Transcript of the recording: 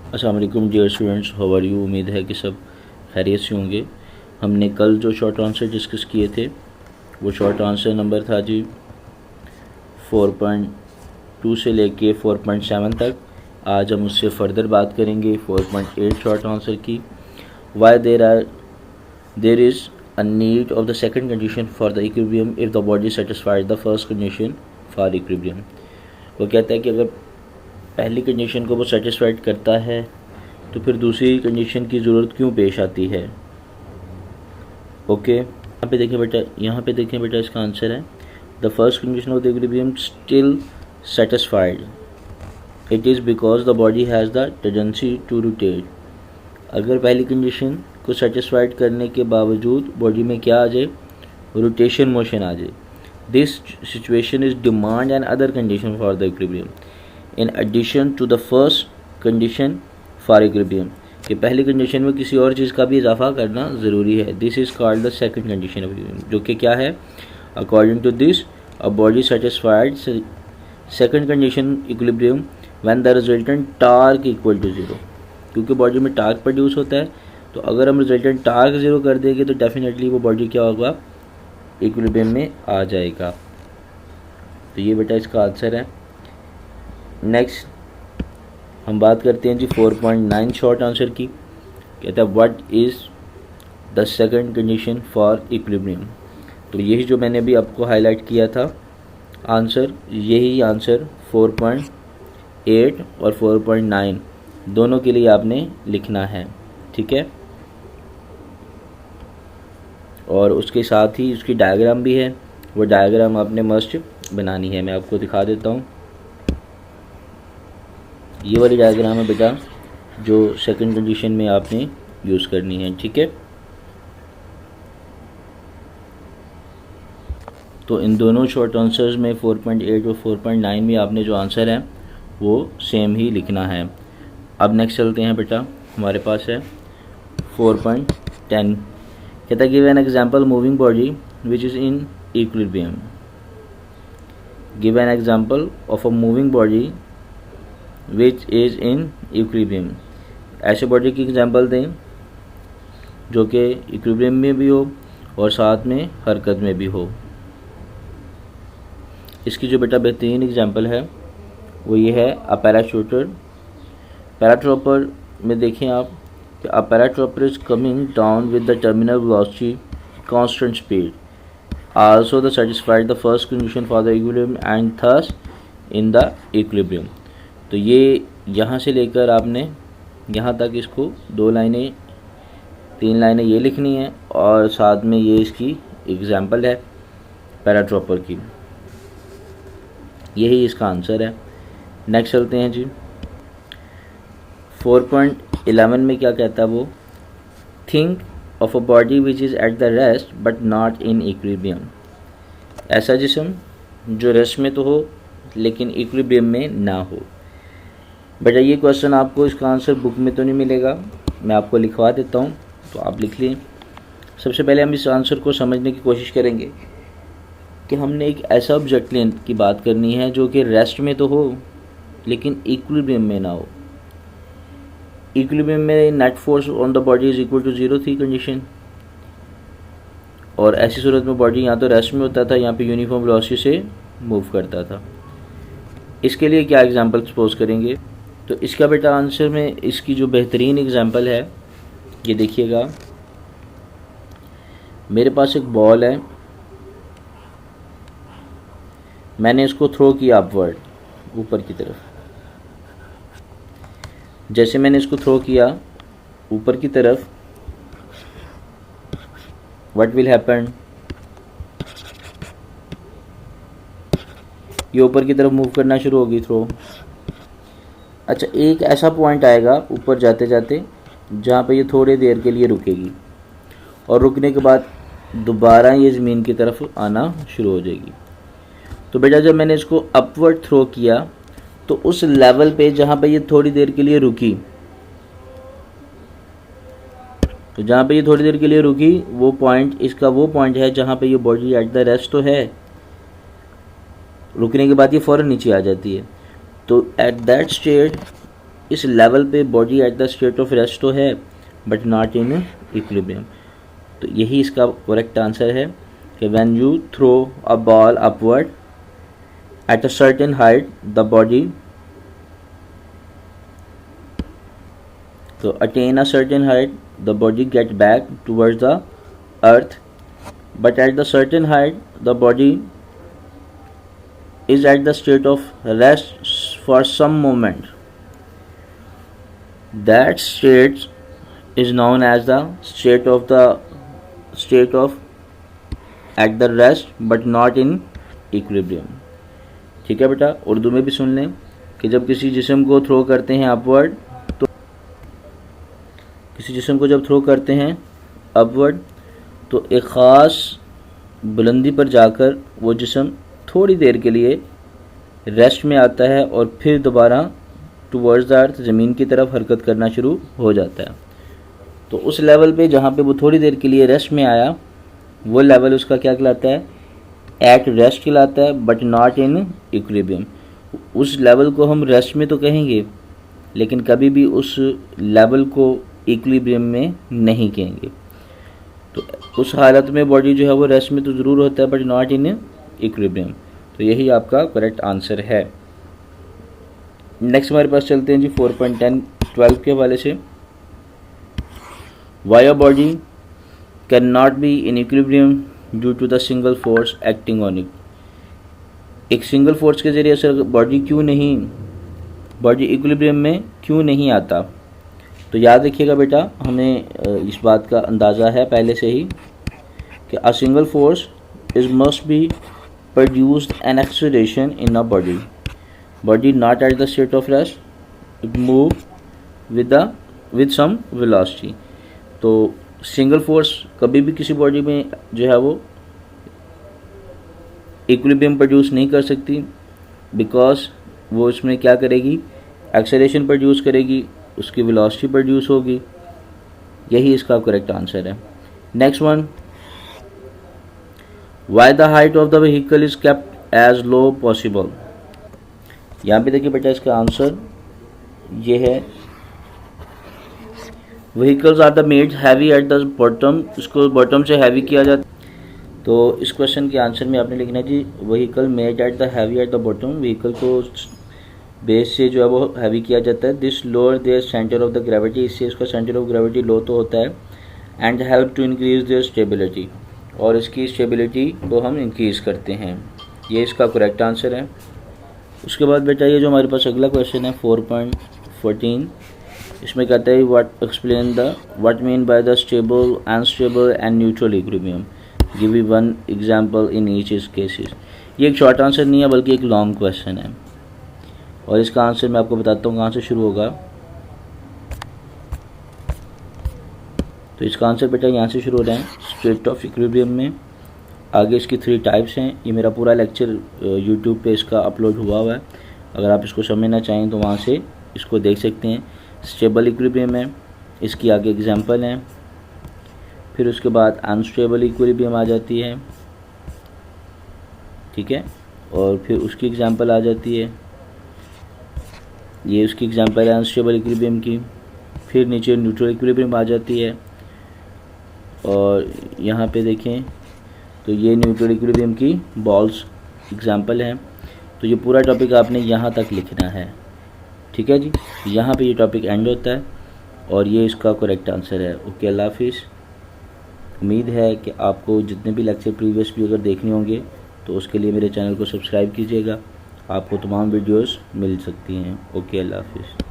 अस्सलाम वालेकुम dear students, how are you. उम्मीद है कि सब खैरियत से होंगे। हमने कल जो शॉर्ट आंसर डिस्कस किए थे वो शॉर्ट आंसर नंबर था जी 4.2 से लेके 4.7 तक। आज हम उससे फर्दर बात करेंगे 4.8 शॉर्ट आंसर की। Why there is a need of the second condition for the equilibrium if the body satisfied the first condition for equilibrium. वो कहता है कि अगर पहली कंडीशन को वो सेटिस्फाइड करता है तो फिर दूसरी कंडीशन की ज़रूरत क्यों पेश आती है। ओके, यहाँ पे देखें बेटा इसका आंसर है the first condition of the equilibrium still satisfied it is because the body has the tendency to rotate. अगर पहली कंडीशन को सेटिस्फाइड करने के बावजूद बॉडी में क्या आ जाए, रोटेशन मोशन आ जाए। This situation is demand and other condition for the equilibrium in addition to the first condition for equilibrium, कि पहली कंडीशन में किसी और चीज़ का भी इजाफा करना ज़रूरी है। This is called the second condition of equilibrium, जो कि क्या है, according to this a body satisfied second condition equilibrium when the resultant torque equal to zero. क्योंकि बॉडी में टार्क प्रोड्यूस होता है, तो अगर हम रिजल्टेंट टार्क ज़ीरो कर देंगे तो डेफिनेटली वो बॉडी क्या होगा, इक्विलिब्रियम में आ जाएगा। तो ये बेटा इसका आंसर है। नेक्स्ट हम बात करते हैं जी 4.9 शॉर्ट आंसर की। कहता है what is the second condition for equilibrium. तो यही जो मैंने अभी आपको हाईलाइट किया था आंसर, यही आंसर 4.8 और 4.9 दोनों के लिए आपने लिखना है, ठीक है। और उसके साथ ही उसकी डायग्राम भी है, वो डायग्राम आपने मस्ट बनानी है। मैं आपको दिखा देता हूँ, ये वाली डायग्राम है बेटा जो सेकंड कंडीशन में आपने यूज़ करनी है, ठीक है। तो इन दोनों शॉर्ट आंसर्स में 4.8 और 4.9 में आपने जो आंसर है वो सेम ही लिखना है। अब नेक्स्ट चलते हैं बेटा, हमारे पास है 4.10। कहता है give an example moving body which is in equilibrium. Give an example of a moving body which is in equilibrium. ऐसे बॉडी की एग्जांपल दें जो कि इक्विलिब्रियम में भी हो और साथ में हरकत में भी हो। इसकी जो बेटा बेहतरीन एग्जांपल है वो ये है अ पैराशूटर। पैराट्रॉपर में देखें आप कि a paratrooper is coming down with the terminal velocity constant speed also the satisfied the first condition for the equilibrium and thus in the equilibrium. तो ये यहाँ से लेकर आपने यहाँ तक इसको 2 लाइनें 3 लाइनें ये लिखनी है और साथ में ये इसकी एग्जांपल है पैराट्रॉपर की। यही इसका आंसर है। नेक्स्ट चलते हैं जी 4.11 में क्या कहता है वो, think of a body which is at the rest but not in equilibrium. ऐसा जिस्म जो रेस्ट में तो हो लेकिन इक्विलिब्रियम में ना हो। बेटा ये क्वेश्चन आपको इसका आंसर बुक में तो नहीं मिलेगा, मैं आपको लिखवा देता हूँ तो आप लिख लें। सबसे पहले हम इस आंसर को समझने की कोशिश करेंगे कि हमने एक ऐसा ऑब्जेक्ट लेने की बात करनी है जो कि रेस्ट में तो हो लेकिन इक्विलिब्रियम में ना हो। इक्विलिब्रियम में net force on the body is equal to 0 थी कंडीशन, और ऐसी सूरत में बॉडी यहाँ तो रेस्ट में होता था, यहाँ पे यूनिफॉर्म वेलोसिटी से मूव करता था। इसके लिए क्या एग्जांपल सपोज करेंगे, तो इसका बेटा आंसर में इसकी जो बेहतरीन एग्जांपल है ये देखिएगा। मेरे पास एक बॉल है, मैंने इसको थ्रो किया अपवर्ड, ऊपर की तरफ। जैसे मैंने इसको थ्रो किया ऊपर की तरफ, व्हाट विल हैपन, ये ऊपर की तरफ मूव करना शुरू होगी थ्रो। अच्छा, एक ऐसा पॉइंट आएगा ऊपर जाते जाते जहाँ पे ये थोड़ी देर के लिए रुकेगी और रुकने के बाद दोबारा ये ज़मीन की तरफ आना शुरू हो जाएगी। तो बेटा जब मैंने इसको अपवर्ड थ्रो किया तो उस लेवल पे जहाँ पे ये थोड़ी देर के लिए रुकी, तो जहाँ पे ये थोड़ी देर के लिए रुकी वो पॉइंट इसका वो पॉइंट है जहाँ पे ये बॉडी एट द रेस्ट तो है, रुकने के बाद ये फ़ौरन नीचे आ जाती है। तो एट दैट स्टेट इस लेवल पे body at the state of rest तो है बट नॉट इन इक्विलिब्रियम। तो यही इसका करेक्ट आंसर है कि when you throw a ball upward at a certain height the body to attain a certain height the body get back towards the earth, but at the certain height the body is at the state of rest for some moment. That state is known as the state of at the rest but not in equilibrium. ठीक है बेटा, उर्दू में भी सुन लें कि जब किसी जिस्म को थ्रो करते हैं अपवर्ड, किसी जिस्म को जब थ्रो करते हैं अपवर्ड तो एक ख़ास बुलंदी पर जाकर वो जिस्म थोड़ी देर के लिए रेस्ट में आता है और फिर दोबारा टुवर्ड्स द अर्थ ज़मीन की तरफ हरकत करना शुरू हो जाता है। तो उस लेवल पे जहाँ पे वो थोड़ी देर के लिए रेस्ट में आया वो लेवल उसका क्या कहलाता है? एट रेस्ट कहलाता है बट नॉट इन इक्विलिब्रियम। उस लेवल को हम रेस्ट में तो कहेंगे लेकिन कभी भी उस लेवल को इक्विलिब्रियम में नहीं कहेंगे। तो उस हालत में बॉडी जो है वो रेस्ट में तो ज़रूर होता है बट नॉट इन इक्विलिब्रियम। तो यही आपका करेक्ट आंसर है। नेक्स्ट हमारे पास चलते हैं जी 4.10-12 के हवाले से। Why a body can not be in equilibrium due to the single force acting on it. एक सिंगल फोर्स के ज़रिए से बॉडी इक्विलिब्रियम में क्यों नहीं आता? तो याद रखिएगा बेटा, हमें इस बात का अंदाज़ा है पहले से ही कि a single force is must be produced an acceleration in a body not at the state of rest, it move with some velocity. तो सिंगल फोर्स कभी भी किसी बॉडी में जो है वो इक्विलिब्रियम प्रोड्यूस नहीं कर सकती, बिकॉज वो इसमें क्या करेगी? एक्सेलरेशन प्रोड्यूस करेगी, उसकी वेलोसिटी प्रोड्यूस होगी। यही इसका करेक्ट आंसर है। Next one, why the height of the vehicle is kept as low possible. यहाँ पे देखिए बेटा, इसका आंसर ये है, vehicles are the made heavy at the bottom. इसको बॉटम से हैवी किया जाता। तो इस क्वेश्चन के आंसर में आपने लिखना है जी, vehicle made at the heavy at the bottom. Vehicle को बेस से जो है वो हैवी किया जाता है। This lower their centre of the gravity, इससे इसका सेंटर ऑफ ग्रेविटी लो तो होता है। And help to increase their stability, और इसकी स्टेबिलिटी को हम इंक्रीज़ करते हैं। ये इसका करेक्ट आंसर है। उसके बाद बेटा ये जो हमारे पास अगला क्वेश्चन है 4.14, इसमें कहता है what explain the what mean by the stable, unstable and neutral equilibrium, give me one example in each cases. ये एक शॉर्ट आंसर नहीं है बल्कि एक लॉन्ग क्वेश्चन है और इसका आंसर मैं आपको बताता हूँ कहाँ से शुरू होगा। तो इसका आंसर बेटा यहाँ से शुरू हो रहा है, स्टेट ऑफ इक्विलिब्रियम में। आगे इसकी 3 टाइप्स हैं। ये मेरा पूरा लेक्चर यूट्यूब पे इसका अपलोड हुआ है, अगर आप इसको समझना चाहें तो वहाँ से इसको देख सकते हैं। स्टेबल इक्विलिब्रियम है, इसकी आगे एग्जांपल हैं। फिर उसके बाद अनस्टेबल इक्विलिब्रियम आ जाती है, ठीक है, और फिर उसकी एग्जांपल आ जाती है। ये उसकी एग्जांपल है अनस्टेबल इक्विलिब्रियम की। फिर नीचे न्यूट्रल इक्विलिब्रियम आ जाती है, और यहाँ पे देखें तो ये न्यूट्रल इक्विलिब्रियम की बॉल्स एग्जांपल हैं। तो ये पूरा टॉपिक आपने यहाँ तक लिखना है, ठीक है जी। यहाँ पे ये टॉपिक एंड होता है और ये इसका करेक्ट आंसर है। ओके, अल्लाह हाफिज़। उम्मीद है कि आपको जितने भी लेक्चर प्रीवियस भी अगर देखने होंगे तो उसके लिए मेरे चैनल को सब्सक्राइब कीजिएगा, आपको तमाम वीडियोस मिल सकती हैं। ओके, अल्लाह हाफिज़।